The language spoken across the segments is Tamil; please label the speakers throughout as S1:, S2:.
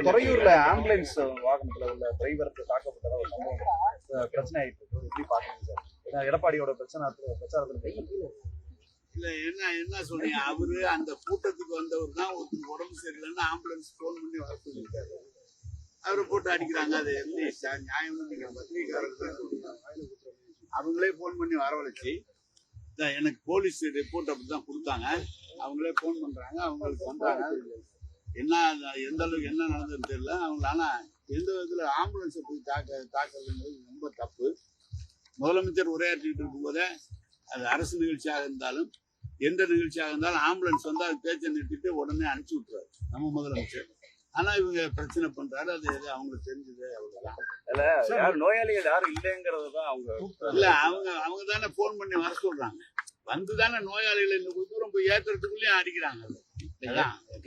S1: துறையூர்ல ஆம்புலன்ஸ் வாகனத்துல உள்ள டிரைவருக்கு தாக்கப்பட்டதா ஒரு சம்பவம் பிரச்சனை ஆயிட்டு இருக்கு. எப்படி பாக்குறீங்க சார்? ஏன்னா எடப்பாடியோட பிரச்சாரத்துல
S2: இல்ல என்ன சொல்றீங்க? அவரு அந்த கூட்டத்துக்கு வந்தவர் தான் ஒருத்தர் உடம்பு சரியில்லைன்னு ஆம்புலன்ஸ் போன் பண்ணி வர சொல்லியிருக்காரு. அவரை போட்டு அடிக்கிறாங்க. அது எப்படி நியாயம்? நீங்க பத்திரிகைக்காரர்கள் சொல்றீங்க. அவங்களே போன் பண்ணி வரவழைச்சு எனக்கு போலீஸ் ரிப்போர்ட் அப்படிதான் கொடுத்தாங்க. அவங்களே போன் பண்றாங்க, அவங்களுக்கு வந்தாங்க. என்ன எந்த அளவுக்கு என்ன நடந்ததுன்னு தெரியல அவங்க. ஆனா எந்த விதத்துல ஆம்புலன்ஸை போய் தாக்குறதுங்கிறது ரொம்ப தப்பு. முதலமைச்சர் உரையாற்றிட்டு இருக்கும் போதே அது அரசு நிகழ்ச்சியாக இருந்தாலும் எந்த நிகழ்ச்சியாக இருந்தாலும் ஆம்புலன்ஸ் வந்து அது பேச்சை நிறுத்திட்டு உடனே அனுப்பிச்சு விட்டுறாரு நம்ம முதலமைச்சர். ஆனா இவங்க பிரச்சனை பண்றாரு. அது எது அவங்களுக்கு தெரிஞ்சது அவ்வளவுதான்.
S1: நோயாளிகள் யாரும் இல்லைங்கிறதுதான் அவங்க
S2: இல்ல அவங்க தானே போன் பண்ணி வர சொல்றாங்க. வந்துதானே நோயாளிகளை இந்த தூரம் போய் ஏத்துறதுக்குள்ளேயும் அடிக்கிறாங்க.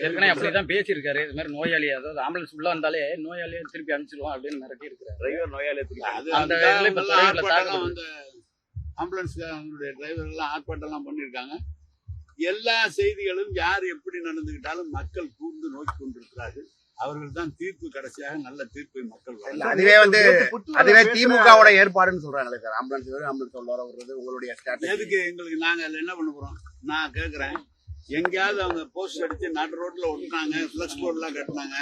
S3: ஏற்கனவே அப்படிதான் பேசியிருக்காரு. இது மாதிரி நோயாளி, அதாவது ஆம்புலன்ஸ் உள்ள வந்தாலே நோயாளியை திருப்பி அனுப்பிச்சிடுவோம் அப்படின்னு மிரட்டி இருக்கிறாரு.
S1: டிரைவர் நோயாளியை
S2: வந்து ஆம்புலன்ஸ் டிரைவர் எல்லாம் ஆர்ப்பாட்டம் எல்லாம் பண்ணிருக்காங்க. எல்லா செய்திகளும் யார் எப்படி நடந்துகிட்டாலும் மக்கள் கூர்ந்து நோக்கி கொண்டிருக்கிறார்கள். அவர்கள் தான் தீர்ப்பு, கடைசியாக நல்ல தீர்ப்பை மக்கள்.
S4: அதுவே திமுகவோட ஏற்பாடுன்னு சொல்றாங்களே சார். ஆம்புலன்ஸ் உள்ள வர்றது உங்களுடைய
S2: எதுக்கு எங்களுக்கு? நாங்க அதுல என்ன பண்ண போறோம்? நான் கேக்குறேன், எங்கேயாவது அவங்க போஸ்ட் அடிச்சு நடு ரோட்ல ஒட்டினாங்க, பிளக்ஸ் போர்ட் எல்லாம் கட்டினாங்க,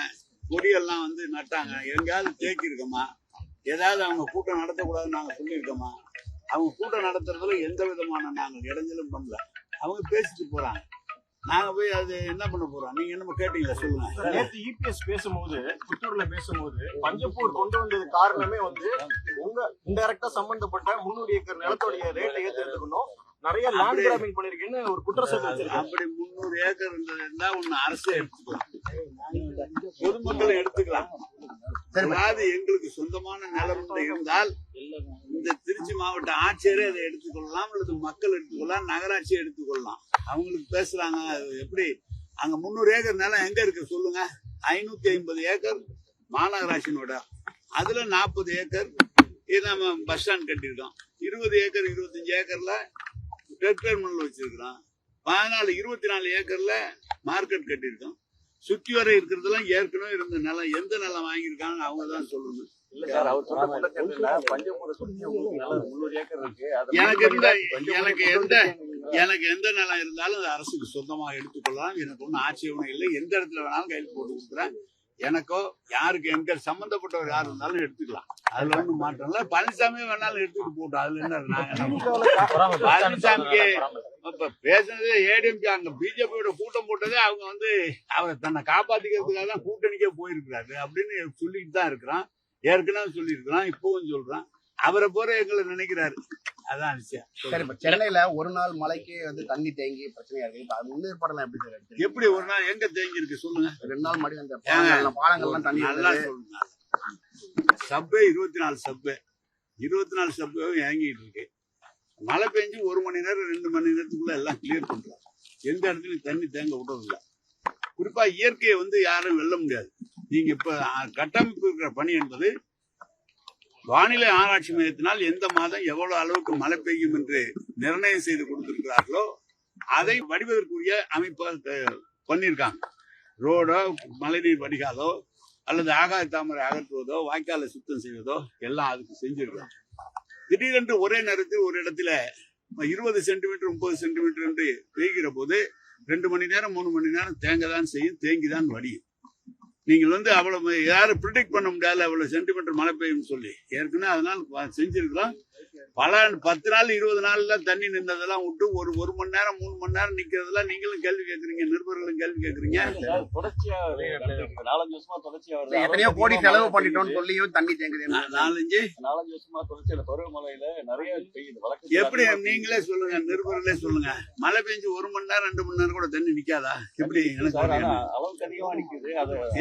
S2: கொடியெல்லாம் வந்து நட்டாங்க, எங்கேயாவது தேக்கி இருக்கோமா? ஏதாவது அவங்க கூட்டம் நடத்தக்கூடாதுன்னு நாங்க சொல்லியிருக்கோமா? அவங்க கூட்டம் நடத்துறதுல எந்த விதமான நாங்கள் இடைஞ்சலும் பண்ணல. அவங்க பேசிட்டு போறாங்க, நாங்க போய் அது என்ன பண்ண போறோம்? நீங்க என்ன கேட்டீங்களா? சொல்லுங்க.
S5: நேற்று இபிஎஸ் பேசும்போது, புத்தூர்ல பேசும்போது, பஞ்சப்பூர் கொண்டு வந்தது காரணமே வந்து உங்க இன்டைரக்டா சம்பந்தப்பட்ட 300 ஏக்கர் நிலத்தோடைய ரேட்டை ஏற்றிருக்கணும், நிறைய லேண்ட் கிராபிங் பண்ணிருக்கேன்னு ஒரு குற்றச்சாட்டு வச்சிருக்காங்க.
S2: அப்படி 300 ஏக்கர் இருந்தா ஒண்ணு அரசே எடுத்துக்கலாம், பொதுமக்களை எடுத்துக்கலாம். அதாவது எங்களுக்கு சொந்தமான நிலம் இருந்தால் இந்த திருச்சி மாவட்ட ஆட்சியரே அதை எடுத்துக்கொள்ளலாம், அல்லது மக்கள் எடுத்துக்கொள்ளலாம், நகராட்சி எடுத்துக்கொள்ளலாம். அவங்களுக்கு பேசுறாங்க. எப்படி அங்க 300 ஏக்கர் நிலம் எங்க இருக்கு சொல்லுங்க? 550 ஏக்கர் மாநகராட்சியினோட, அதுல 40 ஏக்கர் நம்ம பஸ் ஸ்டாண்ட் கட்டியிருக்கோம். 20 ஏக்கர் 25 ஏக்கர்ல டெர்மினல் வச்சிருக்கிறோம். 24 ஏக்கர்ல மார்க்கெட் கட்டியிருக்கோம். சுற்றி வர இருக்கிறதுலாம் ஏற்கனவே இருந்த நிலம். எந்த நிலம் வாங்கியிருக்காங்க அவங்க தான் சொல்லணும். எனக்கு எந்த நிலம் இருந்தாலும் அது அரசுக்கு சொந்தமாக எடுத்துக்கொள்ளலாம். எனக்கு ஒன்றும் ஆட்சேபனை இல்லை. எந்த இடத்துல வேணாலும் கையில் போட்டு கொடுக்குறேன். எனக்கோ யாருக்கு எங்க சம்பந்தப்பட்டவர் யார் இருந்தாலும் எடுத்துக்கலாம். அதுல ஒண்ணும் மாற்றம் இல்ல. பழனிசாமியே வேணாலும் எடுத்துட்டு போட்டோம். அதுல என்ன? பழனிசாமிக்கு இப்ப பேசுனது ஏடிஎம்கே, அங்க பிஜேபியோட கூட்டம் போட்டதே அவங்க வந்து அவரை தன்னை காப்பாத்திக்கிறதுக்காக தான் கூட்டணிக்கே போயிருக்கிறாரு அப்படின்னு சொல்லிட்டு தான் இருக்கிறான். ஏற்கனவே சொல்லியிருக்கிறான், இப்பவும் சொல்றான். அவரை போற எங்களை நினைக்கிறாரு. அதான் விஷயம்.
S4: சரி, இப்ப சென்னையில ஒரு நாள் மழைக்கு வந்து தண்ணி தேங்கி பிரச்சனையா இருக்கு. அது முன்னேற்பாடெல்லாம் எப்படி சார்?
S2: எப்படி ஒரு நாள் எங்க தேங்கி இருக்கு சொல்லுங்க?
S4: 2 நாள் மழை அந்த பாலங்கள்லாம் தண்ணி
S2: நல்லா சொல்லுங்க. சப்வே 24 சப்வே 24 சப்வேவும் இறங்கிட்டு இருக்கு. மழை பெஞ்சு 1 மணி நேரம் 2 மணி நேரத்துக்குள்ள எல்லாம் கிளியர் பண்றாங்க. எந்த இடத்துலயும் தண்ணி தேங்க விடுறதில்ல. குறிப்பா இயற்கையை வந்து யாரும் வெல்ல முடியாது. நீங்க இப்ப கட்டமைப்பு இருக்கிற பணி என்பது வானிலை ஆராய்ச்சி மையத்தினால் எந்த மாதம் எவ்வளவு அளவுக்கு மழை பெய்யும் என்று நிர்ணயம் செய்து கொடுத்திருக்கிறார்களோ அதை வடிவதற்குரிய அமைப்பாக பண்ணியிருக்காங்க. ரோடோ, மழைநீர் வடிகாலோ, அல்லது ஆகாய தாமரை அகற்றுவதோ, வாய்க்காலை சுத்தம் செய்வதோ எல்லாம் அதுக்கு செஞ்சிருக்காங்க. திடீரென்று ஒரே நேரத்தில் ஒரு இடத்துல 20 சென்டிமீட்டர் 30 சென்டிமீட்டர் என்று பெய்கிற போது 2 மணி நேரம் 3 மணி நேரம் தேங்கதான் செய்யும், தேங்கிதான் வடியும். நீங்கள் வந்து அவ்வளவு யாரும் ப்ரிடிக்ட் பண்ண முடியாது அவ்வளவு சென்டிமீட்டர் மழை பெய்யும் சொல்லி. ஏற்கனவே அதனால செஞ்சிருக்கிறோம். பல 10 நாள் 20 நாள்ல தண்ணி நின்றதெல்லாம் விட்டு ஒரு மணி நேரம் 3 மணி நேரம் நிக்கிறதெல்லாம் நீங்களும் கேள்வி கேட்கறீங்க, நிருபர்களும் கேள்வி கேட்கறீங்க.
S4: எத்தனையோ கோடி செலவு பண்ணிட்டோம்னு சொல்லியும் தண்ணி தேங்குது.
S1: 4-5 வருஷமா தொடர்ச்சியா பருவமழையில நிறைய பெய்யுது.
S2: எப்படி நீங்களே சொல்லுங்க, நிருபர்களே சொல்லுங்க. மழை பெஞ்சு 1 மணி நேரம் 2 மணி நேரம் கூட தண்ணி நிக்காதா? எப்படி? எனக்கு
S1: அளவுக்கு அதிகமா நிக்குது.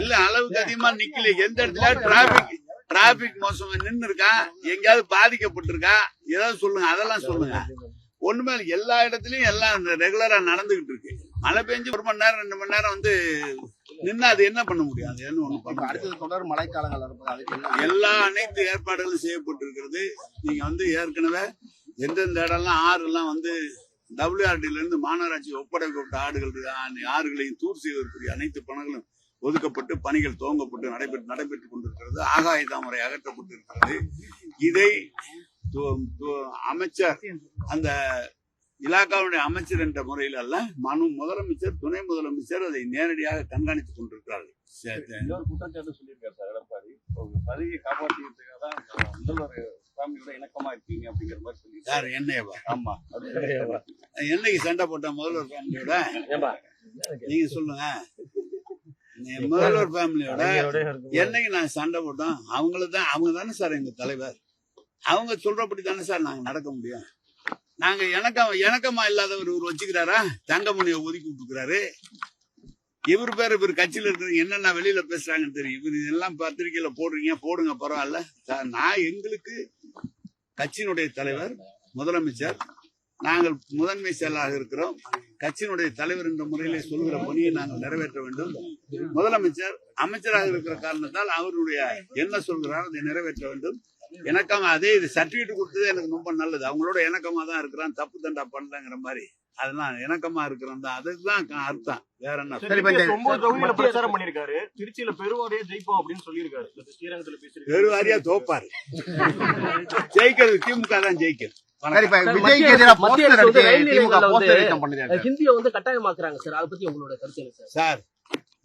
S2: இல்ல, அளவுக்கு அதிகமா நிக்கல. எந்த இடத்துல டிராபிக் மோசமா நின்று இருக்கா, எங்கேயாவது பாதிக்கப்பட்டிருக்கா, ஏதாவது சொல்லுங்க. அதெல்லாம் சொல்லுங்க. ஒண்ணுமே எல்லா இடத்துலயும் எல்லாம் ரெகுலரா நடந்துகிட்டு இருக்கு. மழை பெஞ்சு 1 மணி நேரம் 2 மணி நேரம் வந்து நின்னா அது என்ன பண்ண முடியாது?
S4: அடுத்தது தொடர் மழைக்காலங்கள்
S2: எல்லா அனைத்து ஏற்பாடுகளும் செய்யப்பட்டிருக்கிறது. நீங்க வந்து ஏற்கனவே எந்தெந்த இடம்லாம் ஆறுலாம் வந்து WRD இருந்து மாநகராட்சி ஒப்படைக்கப்பட்ட ஆறுகளையும் தூர் செய்வதற்குரிய அனைத்து பணங்களும் ஒதுக்கப்பட்டு பணிகள் துவங்கப்பட்டு நடைபெற்றுக் கொண்டிருக்கிறது. ஆகாய தாமரை அகற்றப்பட்டிருக்கிறது. இதை அமைச்சர் அந்த இலாக்காவுடைய அமைச்சர் என்ற முறையில் அல்ல, முதலமைச்சர் துணை முதலமைச்சர் அதை நேரடியாக கண்காணித்துக் கொண்டிருக்கிறார்கள்.
S1: இன்னொரு குற்றச்சாட்டு சொல்லியிருக்காரு சார் எடப்பாடி, பதவியை காப்பாற்றிக்கிறதுக்காக தான் முதல்வர் ஃபேமிலியோட இணக்கமா இருக்கீங்க அப்படிங்கிற மாதிரி சொல்லி.
S2: யார் என்னையவா?
S1: ஆமா,
S2: என்னைக்கு சண்டை போட்ட முதல்வர் ஃபேமிலியோட நீங்க சொல்லுங்க. முதல்வர் ஃபேமிலியோட என்னைக்கு நான் சண்டை போட்டோம்? அவங்க தானே சார் எங்க தலைவர். அவங்க சொல்றபடி தானே சார் நாங்க நடக்க முடியும். நாங்க இணக்கமா இல்லாதவர் இவர் வச்சுக்கிறாரா? தங்கமணியை ஒதுக்கி விட்டுக்கிறாரு. இவர் கட்சியில இருக்கிறவங்க என்னென்ன வெளியில பேசுறாங்கன்னு தெரியும். இவர் இதெல்லாம் பத்திரிகையில போடுங்க பரவாயில்ல. நான் எங்களுக்கு கட்சியினுடைய தலைவர் முதலமைச்சர், நாங்கள் முதன்மை செயலாளராக இருக்கிறோம். கட்சியினுடைய தலைவர் என்ற முறையிலே சொல்கிற பணியை நாங்கள் நிறைவேற்ற வேண்டும். முதலமைச்சர் அமைச்சராக இருக்கிற காரணத்தால் அவருடைய என்ன சொல்கிறாரோ அதை நிறைவேற்ற வேண்டும். இணக்கமா அதே இது சர்டிபிகேட் கொடுத்தது எனக்கு ரொம்ப நல்லது. அவங்களோட இணக்கமா தான் இருக்கிறான், தப்பு தண்டா பண்ணலங்கிற மாதிரி. அதெல்லாம் இணக்கமா இருக்கிறோம் தான், அதுதான் அர்த்தம். வேற என்ன?
S5: 9 தொகுதியில பிரச்சாரம் பண்ணிருக்காரு. திருச்சியில பெருவாரியா ஜெயிப்போம் அப்படின்னு சொல்லியிருக்காரு. ஸ்ரீரங்கத்துல பேசிருக்காரு.
S2: பெருவாரியா தோப்பாரு. ஜெயிக்கிறது திமுக தான் ஜெயிக்கிறது.
S6: ஹிந்தியை கட்டாயமாக்குறாங்க சார். அதை பத்தி உங்களோட கருத்து என்ன சார்?
S2: சார்,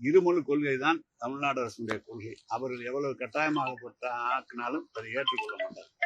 S2: இருமொழி கொள்கை தான் தமிழ்நாடு அரசுடைய கொள்கை. அவர்கள் எவ்வளவு கட்டாயமாகப்பட்ட ஆக்கினாலும் அதை ஏற்றுக்கொள்ள மாட்டார்.